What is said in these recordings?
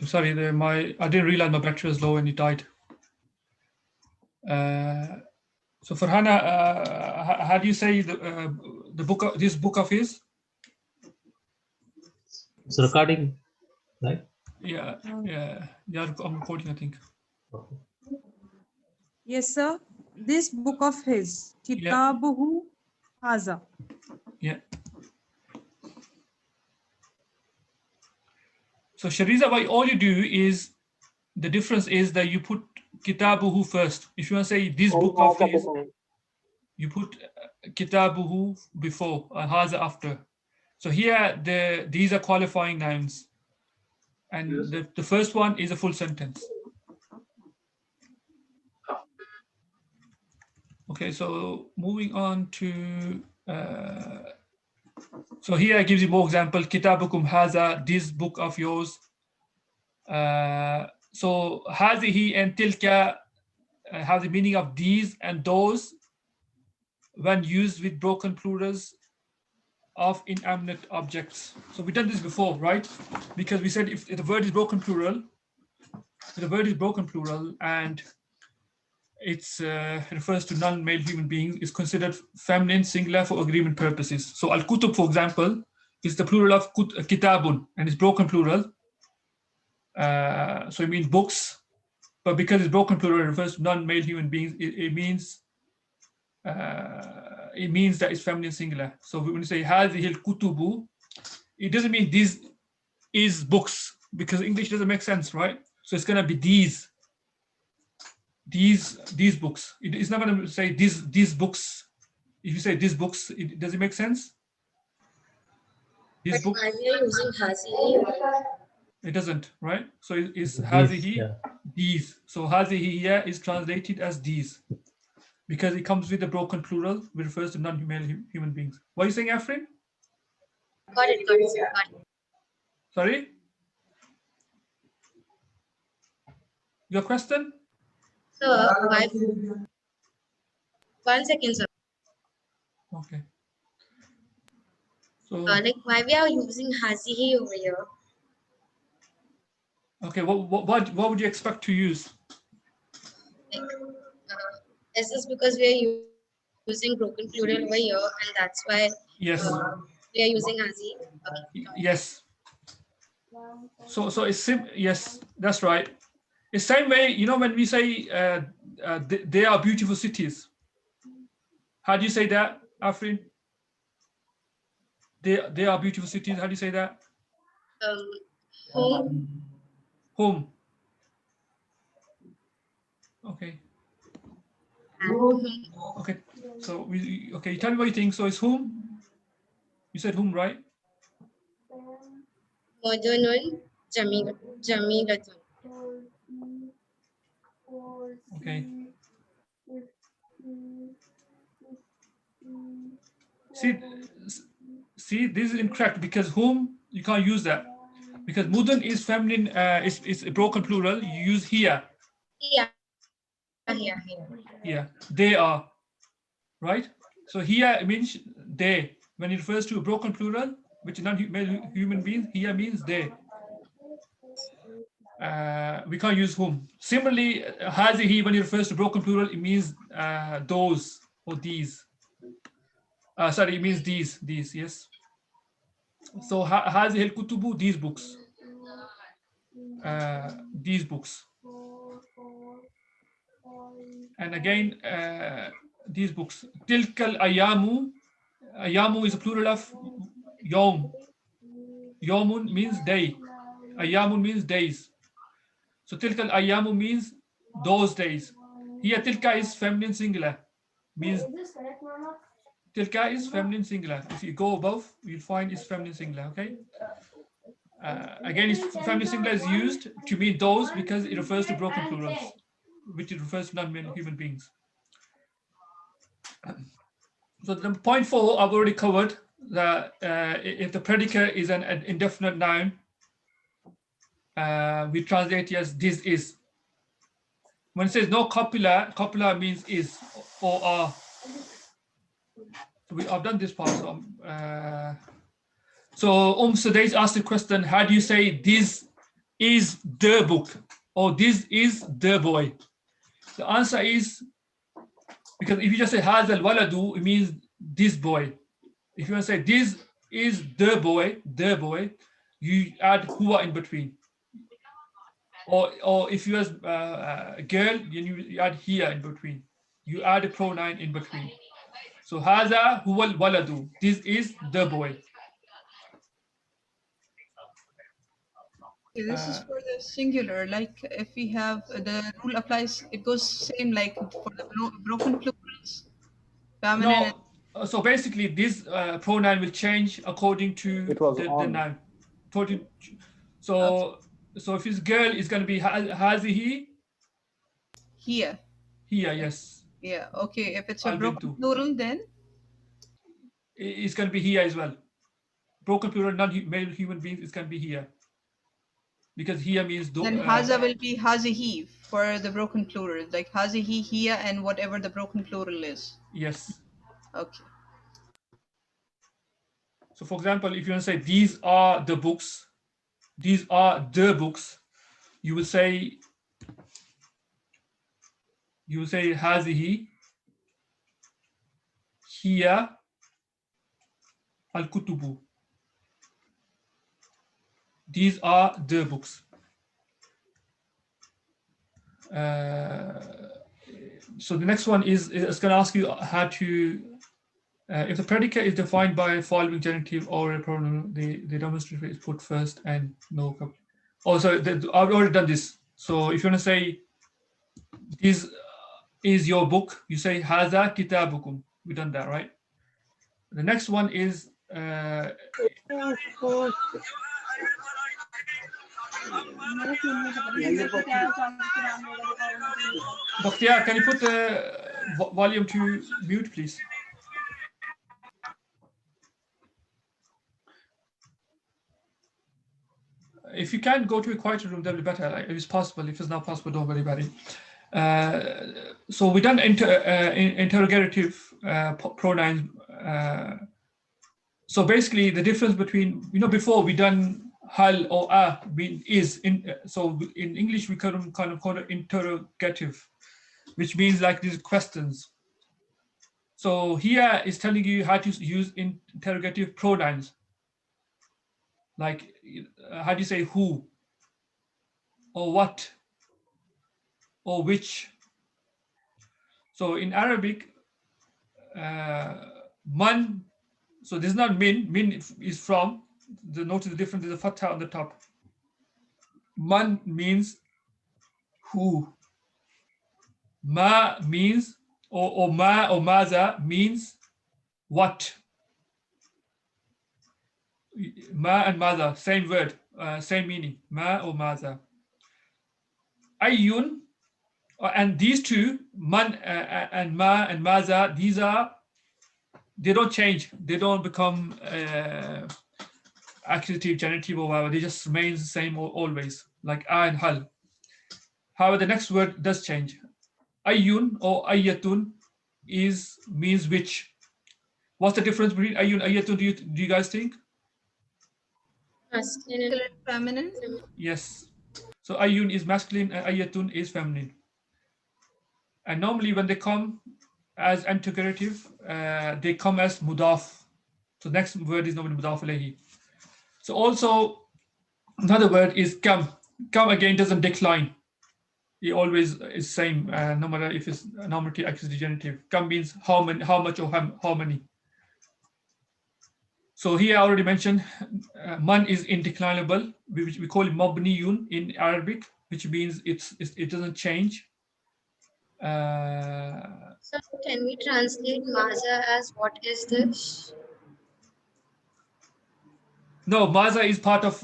Sorry, I didn't realize my battery was low and it died. So Farhana, how do you say the book of this book of his? It's recording, right? Yeah, I'm recording, I think. Okay. Yes, sir. This book of his, Kitabuhu Haza. Yeah. So Shariza, what all you do is, the difference is that you put Kitabuhu first. If you want to say this book of his, you put Kitabuhu before and Haza after. So here these are qualifying nouns. And the first one is a full sentence. Okay, so moving on to, so here I gives you more example. Kitabukum haza, this book of yours. So hazihi and tilka have the meaning of these and those when used with broken plurals of inanimate objects. So we've done this before, right? Because we said if the word is broken plural, and it's refers to non-male human being, is considered feminine singular for agreement purposes. So al-kutub, for example, is the plural of kitabun, and it's broken plural. So it means books, but because it's broken plural, it refers to non-male human beings. It means that it's feminine singular. So when you say hadhihi al-kutubu, it doesn't mean these is books, because English doesn't make sense, right? So it's gonna be these books. It's not gonna say these books. If you say these books, does it make sense? These books. Are we using hazihi? It doesn't, right? So it's hazihi, these. So hazihi here is translated as these, because it comes with a broken plural, which refers to non-human human beings. What are you saying, Afrin? Got it. Sorry? Your question? Sir, one second, sir. Okay. So Like why we are using hazihi over here? okay, what would you expect to use? Like, is this because we are using broken plural over here, and that's why Yes. we are using hazihi? Okay. Yes. So it's yes, that's right. It's same way, you know, when we say they are beautiful cities. How do you say that, Afrin? They are beautiful cities. How do you say that? Home. Okay. Okay. So okay. Tell me what you think. So it's whom? You said whom, right? Modernun Jamilatun. Okay. See, this is incorrect, because whom you can't use that, because mudun is feminine. It's a broken plural. You use here. Yeah, they are, right? So here it means they. When it refers to a broken plural, which is not human beings, here means they. We can't use whom. Similarly, hazihi, when it refers to broken plural, it means those or these. Sorry, it means these, yes. So hazihi al-kutubu, these books. These books. And again, these books. Tilkal ayamu. Ayamu is a plural of yom. Yomun means day. Ayamun means days. So tilkal ayamu means those days. Here tilka is feminine singular. Means tilka is feminine singular. If you go above, you'll find it's feminine singular. Okay. Again, feminine singular is used to mean those because it refers to broken plurals, which it refers to non-human beings. So the point 4 I've already covered, that if the predicate is an indefinite noun, we translate it as this is. When it says no copula, copula means is or are. So I've done this part. So Sudais asked the question, how do you say these is the book, or this is the boy? The answer is, because if you just say Hadha al-waladu, it means this boy. If you want to say this is the boy, you add huwa in between. Or if you as a girl, you add here in between. You add a pronoun in between. So Hadha huwa al-waladu. This is the boy. Okay, this is for the singular. Like if we have the rule applies, it goes same like for the broken plurals, feminine. No, so basically this pronoun will change according to It was the on. noun. So if it's girl, it's going to be hazihi, Here. here, yes. Yeah. Okay. If it's a Albintu. broken plural, then It's going to be here as well. Broken plural, non-male human beings, it's going to be here. Because here means then haza will be hazihi for the broken plural, like hazihi, here, and whatever the broken plural is. yes. Okay. So for example, if you want to say these are the books, you will say hazihi, here, al-kutubu. These are the books. So the next one is it's going to ask you how to, if the predicate is defined by a following genitive or a pronoun, the demonstrative is put first and no. Oh, sorry, I've already done this. So if you want to say this is your book, you say Haza kitabukum. We've done that, right? The next one is Bakhtiar, can you put the volume to mute, please? If you can go to a quieter room, that'll be better. If it's possible. If it's not possible, don't worry about it. So we done interrogative pronouns. So basically, the difference between, before we done hal or a is so in English we kind of call it interrogative, which means like these questions. So here is telling you how to use interrogative pronouns. Like how do you say who, or what, or which? So in Arabic, man. So this is not min. Min is from. Notice the difference. There's a fatha on the top. Man means who. Ma means or ma or maza means what. Ma and maza, same word, same meaning. Ma or maza. Ayun, and these two, man and ma and maza, they don't change. They don't become accusative, genitive, or whatever. They just remain the same always, like a and hal. However, the next word does change. Ayun or ayatun means which. What's the difference between ayun and ayatun? Do you guys think? Masculine and Feminine. Yes. So ayun is masculine and ayatun is feminine. And normally when they come as interrogative, they come as mudaf. So next word is normally mudaf alayhi. So also another word is kam. Kam again doesn't decline. It always is same, no matter if it's nominative, accusative, genitive. Kam means how many, how much, or how many. So here I already mentioned man is indeclinable, which we call it mabniyun in Arabic, which means it doesn't change. so can we translate maza as what is this? No, maza is part of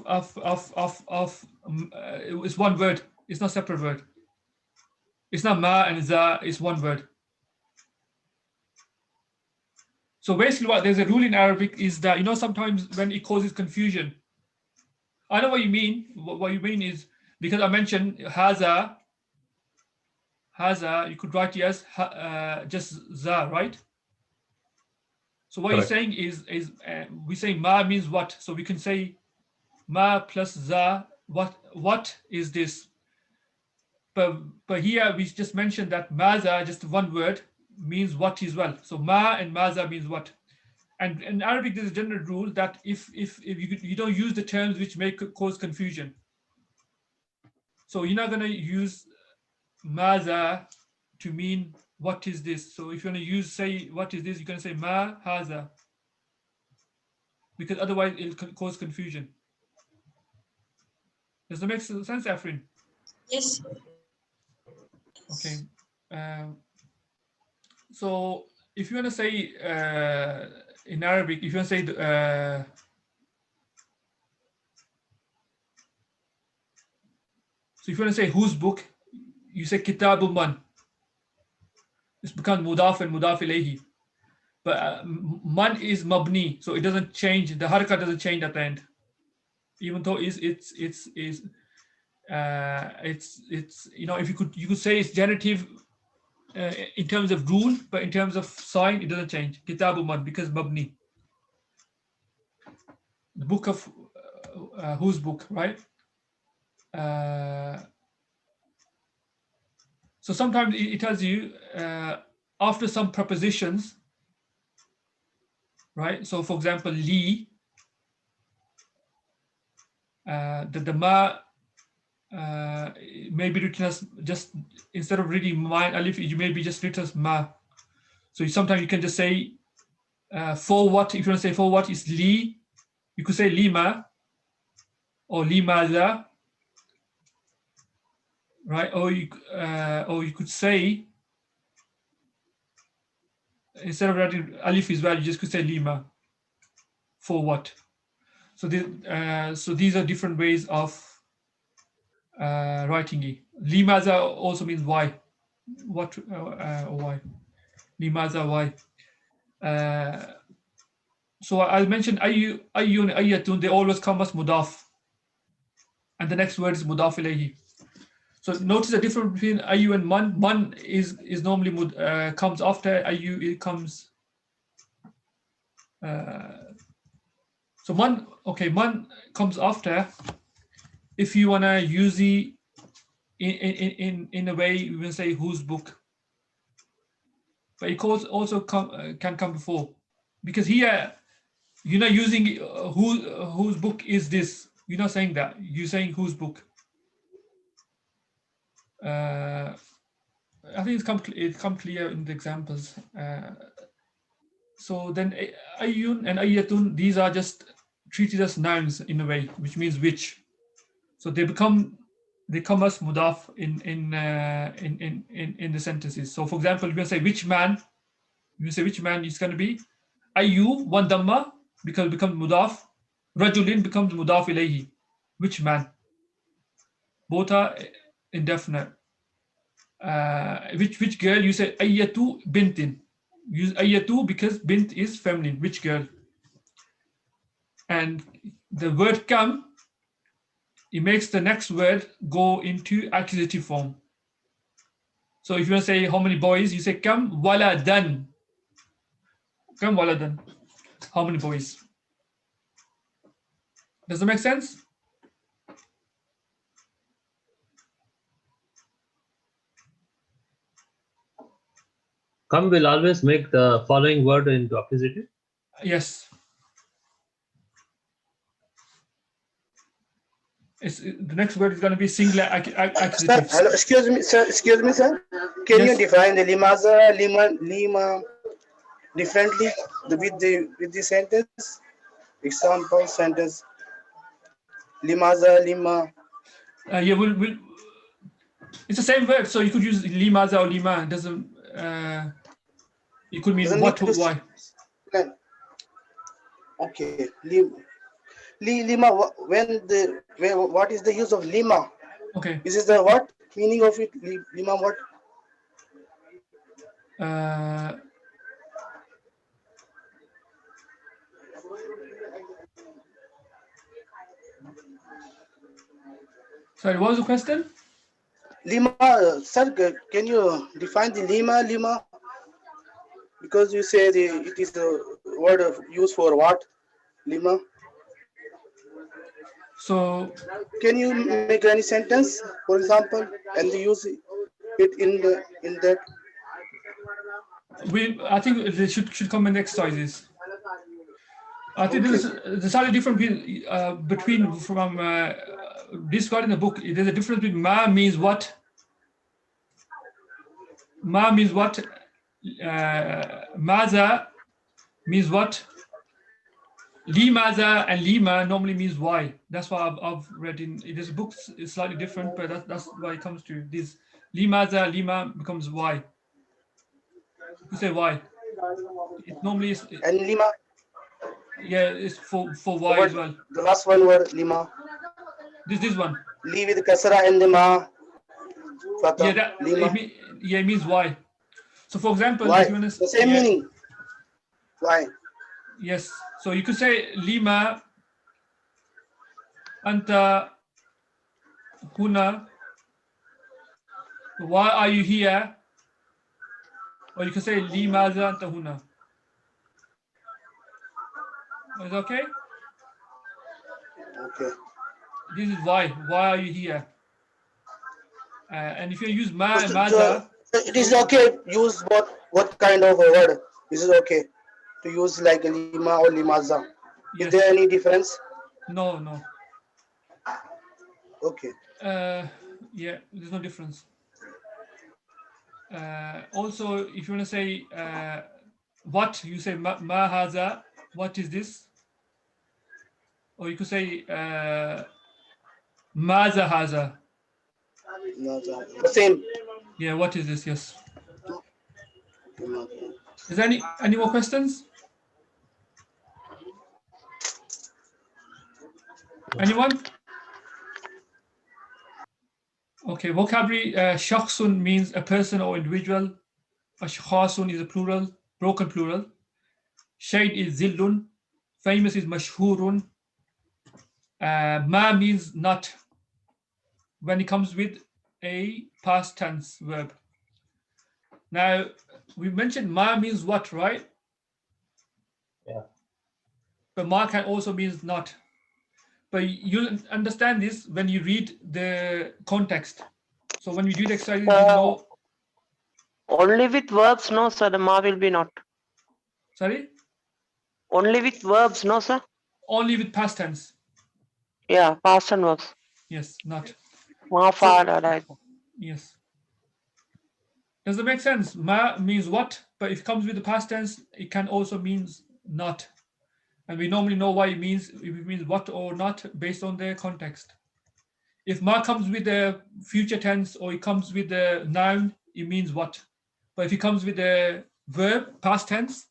it's one word. It's not separate word. It's not ma and za. It's one word. So basically, there's a rule in Arabic is that sometimes when it causes confusion. I know what you mean. What you mean is because I mentioned haza. Haza, you could write it as just za, right? So what Correct. you're saying is we say ma means what? So we can say ma plus za what is this? But here we just mentioned that maza, just one word, means what as well. So ma and maza means what. And in Arabic, there's a general rule that if you don't use the terms which may cause confusion. So you're not going to use maza to mean what is this. So if you want to say what is this, you're going to say ma haza, because otherwise it'll cause confusion. Does that make sense, Afrin? Yes. Okay. So if you want to say in Arabic, if you want to say so if you want to say whose book, you say Kitabul Man. It's become mudaf and mudaf ilayhi. But man is mabni, so it doesn't change. The haraka doesn't change at the end, even though it's you know, if you could say it's genitive in terms of rule, but in terms of sign it doesn't change. Kitabu man, because mabni. The book of whose book, right? So sometimes it tells you after some prepositions, right? So for example, li, the ma may be written as just, instead of reading ma alif, you may be just written as ma. So sometimes you can just say for what. If you want to say for what is li, you could say lima or limaza, right? Or you could say, instead of writing alif as well, you just could say lima, for what. So so these are different ways of writing it. Limaza also means why. What why? Limaza, why? So I mentioned ayyun, ayyatun, they always come as mudaf, and the next word is mudaf ilayhi. So notice the difference between ayu and man. Man is normally comes after ayu. It comes. So man, okay, man comes after. If you wanna use it in a way, you will say whose book, but it also can come before, because here you're not using whose book is this. You're not saying that. You're saying whose book. I think it's come clear in the examples. So then ayyun and ayyatun, these are just treated as nouns in a way, which means which. So they come as mudaf in the sentences. So for example, if you say which man, it's going to be ayyu, one dhamma, because it becomes mudaf. Rajulin becomes mudaf ilayhi, which man. Both are indefinite. Which girl, you say ayyatu bintin. Use ayyatu because bint is feminine, which girl. And the word kam, it makes the next word go into accusative form. So if you want to say how many boys, you say kam waladan. Kam waladan. How many boys? Does that make sense? Come will always make the following word into accusative. Yes. The next word is going to be singular accusative. Hello, excuse me, sir. Can Yes. you define the limaza, lima differently with the sentence? Example sentence. Limaza, lima. Yeah, it's the same word, so you could use limaza or lima. It doesn't. It could mean Doesn't what need or to why. Okay. Lima. What is the use of lima? Okay. This is the what meaning of it? Lima what? Sorry, what was the question? Lima, sir. Can you define the lima? Because you say it is a word used for what? Lima. So Can you make any sentence, for example, and use it in that? I think they should come in exercises. I think Okay. there's slightly different between from described in the book. There's a difference between ma means what. Ma means what. Maza means what. Limaza and lima normally means why. That's why I've read in this book is slightly different, but that's why it comes to this. Limaza, lima becomes why. You say why. It normally is, And lima, yeah, it's for why what as well. the last one word lima. This one. Li with kasra and the ma. Yeah, Fatah. Lima. it means why. So for example, if Why? you want to, The same yeah, meaning. Why? yes. So you could say lima anta huna. Why are you here? Or you could say limaza anta huna. Is that okay? Okay. This is why. Why are you here? And if you use So maza, it is okay. Use what kind of a word? Is it okay to use like lima or limaza? Is yes. there any difference? No. Okay. Yeah, there's no difference. Also, if you want to say what, you say ma haza, what is this? Or you could say maza haza. The same. Yeah, what is this? Yes. Limaza. Is there any more questions? Anyone? Okay, vocabulary. Shakhsun means a person or individual. Ashkhasun is a plural, broken plural. Shade is zillun. Famous is mashhurun. Ma means not when it comes with a past tense verb. Now, we mentioned ma means what, right? Yeah. But ma can also means not. But you'll understand this when you read the context. So when we do the exercises, you know. Only with verbs, no, sir. The ma will be not. Sorry? Only with verbs, no, sir. Only with past tense. Yeah, past and verbs. Yes, not. Ma, fa, da, da. Yes. Does that make sense? Ma means what, but if it comes with the past tense, it can also means not. And we normally know why it means, if it means what or not based on the context. If ma comes with the future tense or it comes with the noun, it means what. But if it comes with the verb, past tense,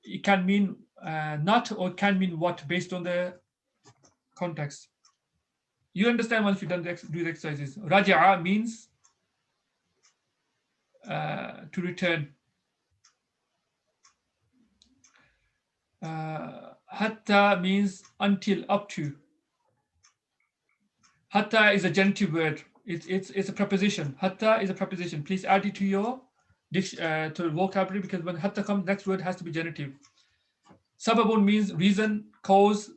it can mean not or it can mean what based on the context. You understand once you've done do the exercises. Raja'a means to return. Hatta means until, up to. Hatta is a genitive word. It's a preposition. Hatta is a preposition. Please add it to your to vocabulary, because when hatta comes, next word has to be genitive. Sababun means reason, cause.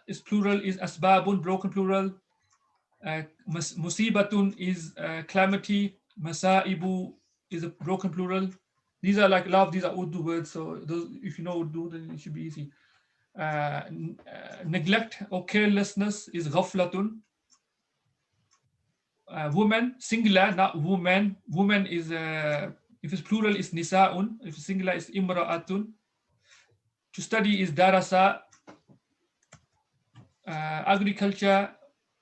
Is plural, is asbabun, broken plural. Musibatun is calamity. Masaibu is a broken plural. These are like love. These are Urdu words. So those, if you know Urdu, then it should be easy. Neglect or carelessness is ghaflatun. Woman, singular, not woman. Woman is, if it's plural, is nisa'un. If it's singular, is imra'atun. To study is darasa. Agriculture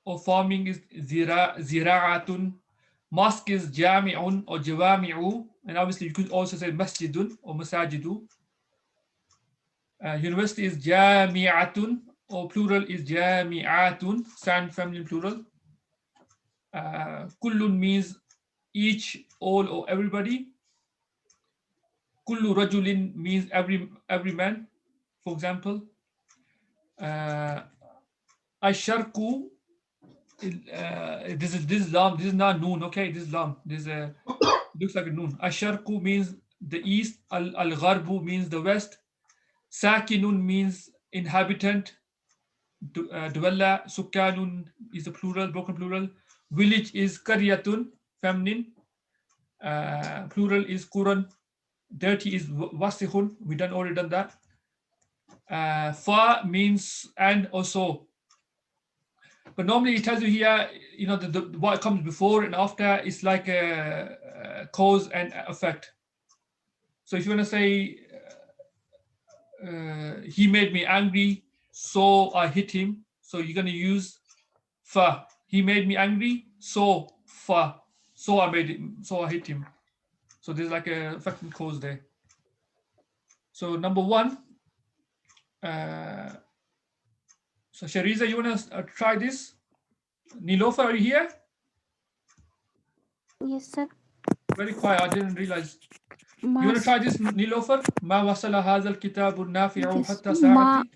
or farming is zira'atun. Mosque is jami'un or jawami'u. And obviously you could also say masjidun or masajidu. University is jami'atun, or plural is jami'atun, and feminine plural. Kullun means each, all, or everybody. Kullu rajulin means every man. For example, Asharku, this is lam. This is not noon. Okay, this is lam. This looks like a noon. Asharku means the east. Al gharbu means the west. Sakinun means inhabitant. Duwalla, Sukkanun is the plural, broken plural. Village is Qaryatun, feminine. Plural is Quran. Dirty is Wasihun. We already done that. Fa means and also. But normally it tells you here, you know, what comes before and after is like a cause and effect. So if you want to say, he made me angry, so I hit him. So you're going to use fa. He made me angry, so fa. So I hit him. So there's like a effect and cause there. So number one. So Shariza, you want to try this? Nilofa, are you here? Yes, sir. Very quiet. I didn't realize. You want to try this, Nilofer? Ma wasala hazal kitabu nafi'u hatta sa'ati.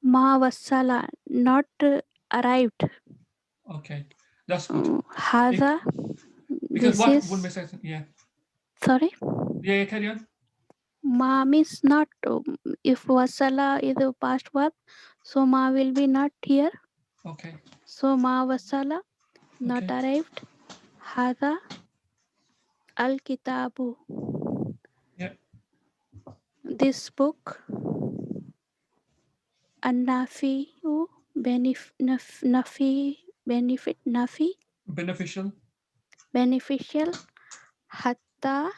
Ma wasala, not arrived. Okay, that's good. Haza. Because This what is. would make sense? Yeah. Sorry. Yeah, carry on. Ma means not. If wasala is the past verb, so ma will be not here. Okay. So ma wasala, not arrived. Haza al kitabu. Yeah. This book. An-nafi'u, Beneficial. Beneficial. Hatta,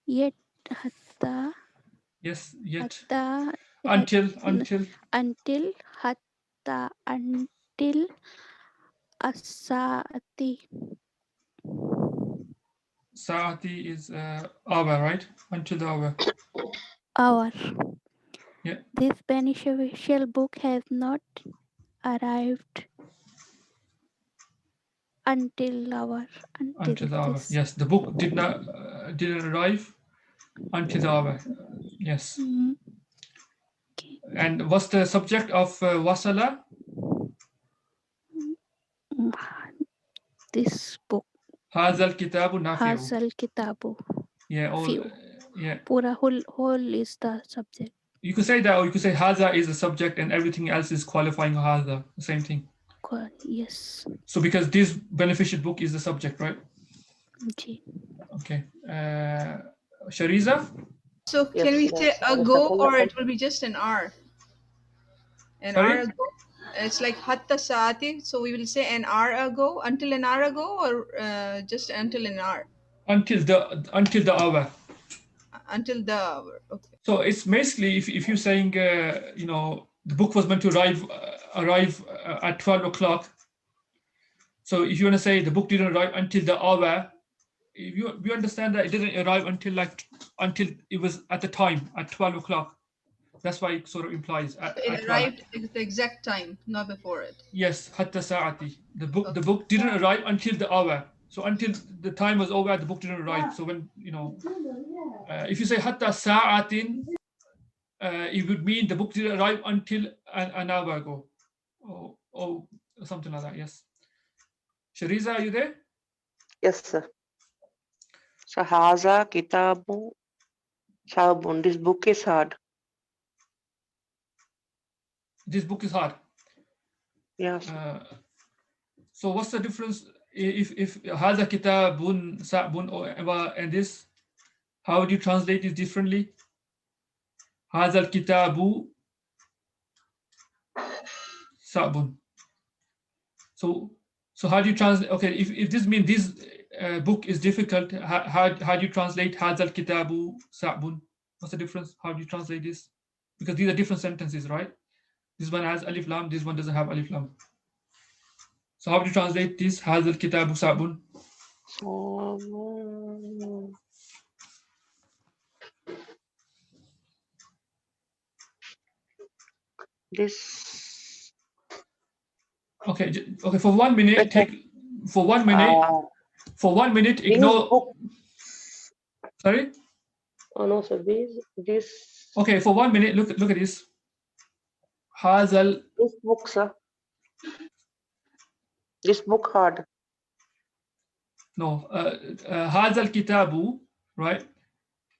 yet, hatta. Yes, yet. Hatta, Until. Until, hatta, until, as-sa'ati. Sa'ati is hour, right? Until the hour. Hour. Yeah. This beneficial book has not arrived until hour. Until the hour. Yes, the book didn't arrive until the hour. Yes. Okay. And what's the subject of wasala? This book. Hazal kitabu nafi'u. Hazal kitabu. Yeah, all, Few. yeah. Pura whole is the subject. You could say that, or you could say haza is the subject and everything else is qualifying haza, the same thing. Yes. So because this beneficial book is the subject, right? Okay. Okay. Shariza? So can we say ago, or it will be just an R? An Sorry? hour ago. It's like hatta saati. So we will say an hour ago, until an hour ago, or just until an hour. Until the hour. Until the hour. Okay. So it's basically if you're saying you know, the book was meant to arrive at 12 o'clock. So if you want to say the book didn't arrive until the hour, if you understand that it didn't arrive until it was at the time at 12 o'clock. That's why it sort of implies It arrived at the exact time, not before it. Yes, hatta sa'ati. The book didn't arrive until the hour. So until the time was over, the book didn't arrive. So when, you know, if you say hatta sa'atin, it would mean the book didn't arrive until an hour ago, or something like that. Yes. Shariza, are you there? Yes, sir. So haza kitabu sabun. This book is hard. This book is hard. Yes. So what's the difference if haza kitabun sa'bun and this? How would you translate it differently? Haza kitabu sa'bun. So how do you translate? Okay, if this means this book is difficult, how do you translate Hazal Kitabu Sa'bun? What's the difference? How do you translate this? Because these are different sentences, right? This one has alif lam, this one doesn't have alif lam. So how do you translate this Hazal Kitabu Sa'bun? This. Okay, for 1 minute, for 1 minute, ignore. Sorry? Oh no, sir. This. Okay, for 1 minute, look at this. Hazal. This book, sir. This book hard. No, Hazal Kitabu, right?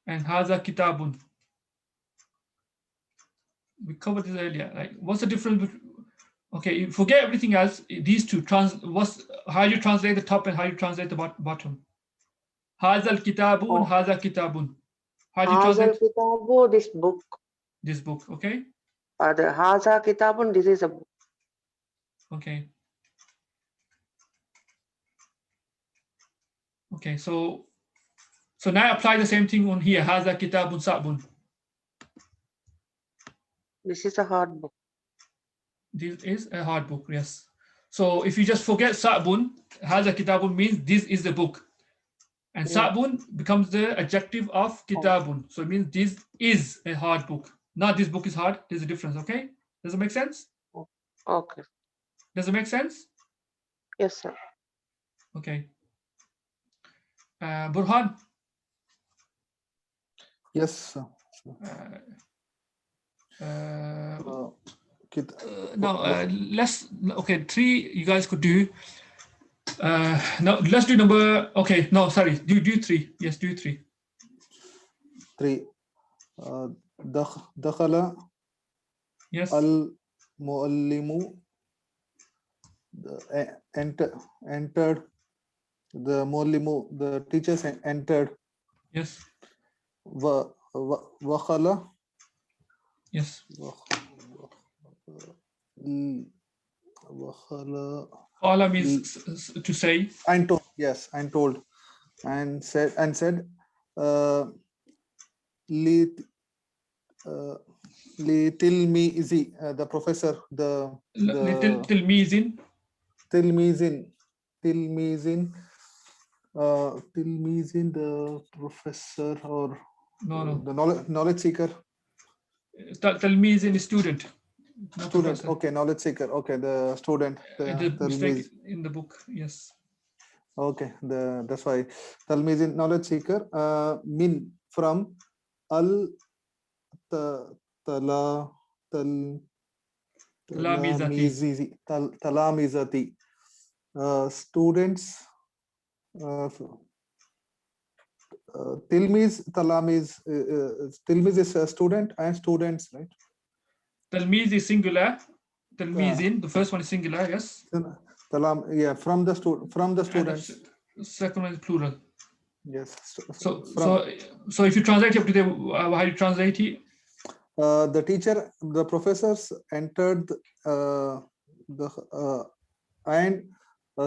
And Haza Kitabun. We covered this earlier. Like, what's the difference between? Okay, you forget everything else. These two how you translate the top and how you translate the bottom. Hazal kitabun, Oh. haza kitabun. How do you Hazal translate kitabu, this book. this book? Okay, The Haza kitabun, this is a book. okay, okay. So now apply the same thing on here. Haza kitabun sabun. This is a hard book. This is a hard book. Yes. So if you just forget sabun, haza kitabun means this is the book. And Yeah. sabun becomes the adjective of kitabun. So it means this is a hard book. Not this book is hard. There's a difference, okay? Does it make sense? Okay. Does it make sense? Yes, sir. Okay. Burhan, Yes, sir. okay, 3 you guys could do. No, let's do number, okay, no, sorry, do 3. Yes, do 3. 3. دخل Yes. المعلم. Entered the muallimu, the teachers entered. Yes. Wakhala. Yes. Wakhala. Khala means to say. And told. Yes, and told. And said Tilmizi, the professor, Tilmizin, the professor or no. the knowledge seeker. Tilmizin is student. Student, okay, knowledge seeker, okay, the student. The mistake in the book, yes. Okay, that's why Talmizin, knowledge seeker. Min, from Talamizati. Students. Tilmiz, Talamiz. Tilmiz is a student and students, right? Talmiz is singular. Talmizin, the first one is singular, yes. Talam, yeah, from the students. Second one is plural. Yes. So if you translate it up to the how you translate it? The teacher, the professors entered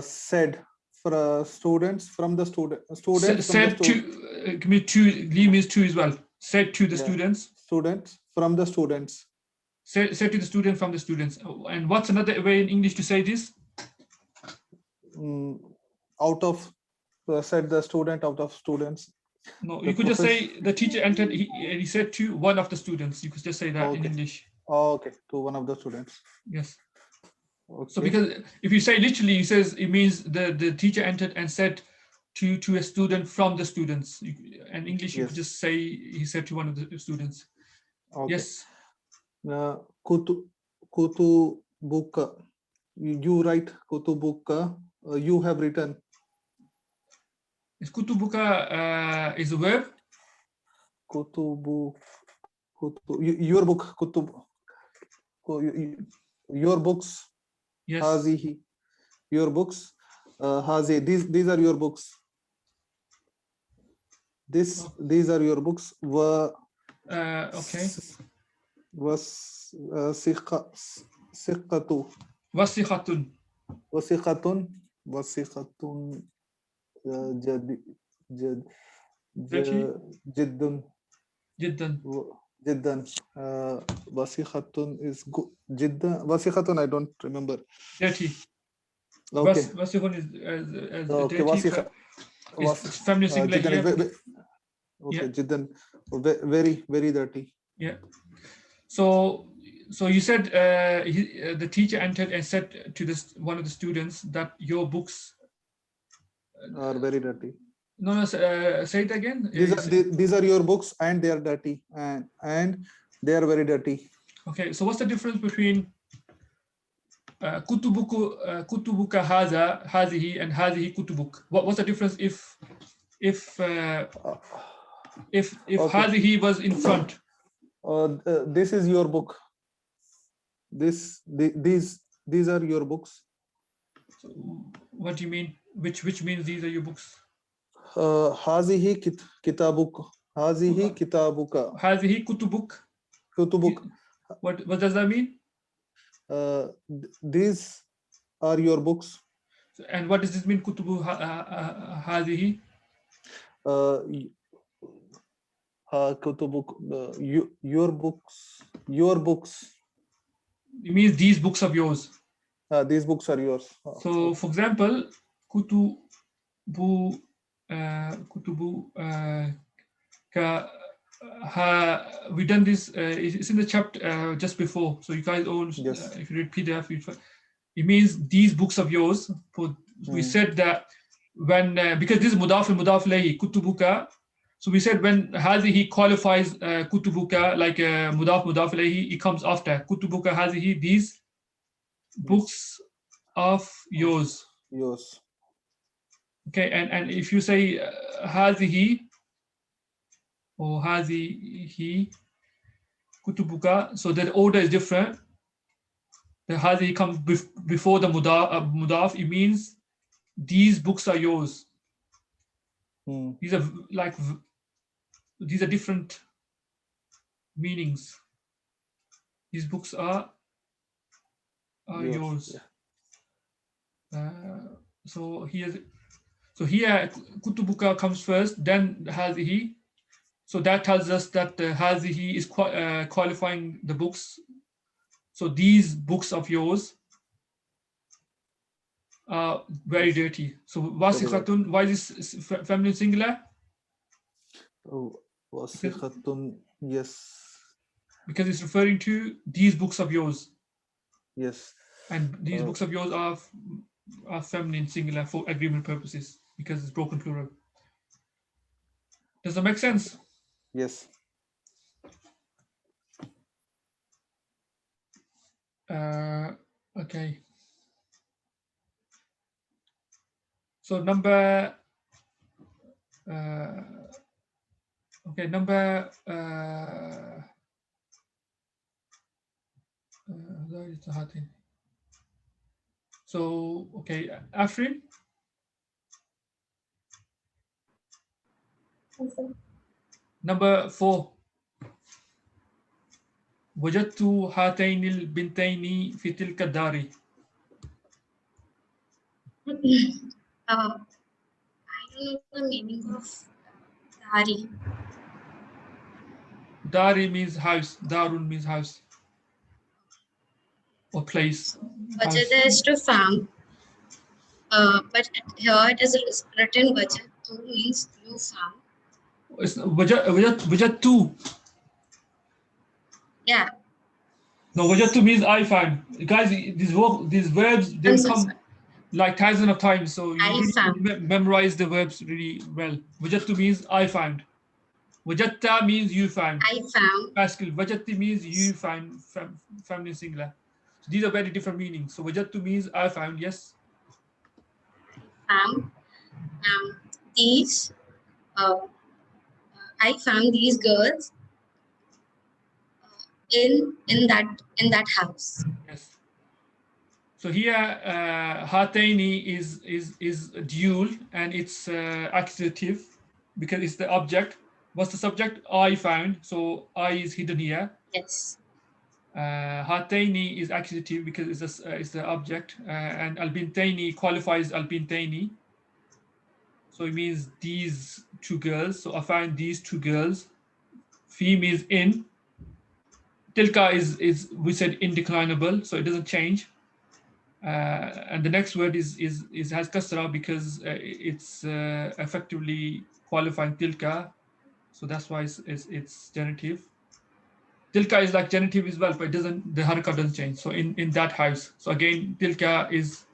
said for students from the students. Said to give me two. Li means two as well. Said to the students. Students from the students. Said to the student from the students. And what's another way in English to say this? Out of. Said the student out of students. No, you could just say the teacher entered. He said to one of the students. You could just say that in English. Oh, okay, to one of the students. Yes. Okay. So because if you say literally, it means the teacher entered and said to a student from the students. And English, you could just say he said to one of the students. Okay. Yes. Kutubuka. You write kutubuka. You have written. Is kutubuka is a verb? Your book, kutub. Your books. Yes. Hazihi. Your books. Hazi. These are your books. These are your books. Okay. Wasiqatu. Wasiqatun. Wasiqatun. جدا وسيخة is good. جدا وسيخة I don't remember. Dirty. Okay. Wasikhun is okay. dirty. Is feminine singular. Okay. جدا very very dirty. Yeah. So you said the teacher entered and said to one of the students that your books are very dirty. No, say it again. These are your books and they are dirty and they are very dirty. Okay, so what's the difference between kutubuka hazihi and hazihi kutubuk? What's the difference if okay. hazihi was in front? This is your book. these are your books. So what do you mean? Which means these are your books? هذه كتابك. هذه كتابك. هذه كتبك. كتبك. What does that mean? These are your books. And what does this mean? كتب هذه. كتبك. Your books. Your books. It means these books of yours. These books are yours. So, for example, kutubu we done this. It's in the chapter just before. So you guys all, Yes. if you read PDF, it means these books of yours. We said that when because this is mudaf and mudaf ilayhi kutubuka. So we said when hazihi qualifies kutubuka like mudaf ilayhi, it comes after kutubuka hazihi, these books of yours. Yours. Okay, and if you say hazihi or hazihi kutubuka, so that order is different. The hazihi comes before the mudaf. It means these books are yours. These are like these are different meanings. These books are yours. Yeah. So here kutubuka comes first, then hazihi. So that tells us that hazihi is qualifying the books. So these books of yours are very dirty. So wasikhatun, why is this feminine singular? Wasikhatun, yes. Because it's referring to these books of yours. Yes. And these books of yours are feminine singular for agreement purposes because it's broken plural. Does that make sense? Yes. Okay. So number so okay, Afrin. Number 4. وجدت هاتين البنتين في تلك الدار. I don't know the meaning of dari. Dari means house. Darun means house or place. Wajada is to found. But here it is written wajatu means you found. It's wajadtu. Yeah. No, wajadtu means I found. Guys, these verbs, they come like thousands of times, so you really memorize the verbs really well. Wajadtu means I found. Wajatta means you found. I found. Pascal. Wajatti means you found, feminine singular. So these are very different meanings. So wajattu means I found, yes. Found these. I found these girls in that house. Yes. So here, hataini is dual and it's accusative because it's the object. What's the subject? I found. So I is hidden here. Yes. Hataini is accusative because it's the object, and albintaini qualifies albintaini. So it means these two girls. So I find these two girls. Fi means in. Tilka is we said indeclinable, so it doesn't change. And the next word is has kasra because it's effectively qualifying tilka. So that's why it's genitive. Tilka is like genitive as well, but it doesn't, the haraka doesn't change. So in that house. So again, tilka is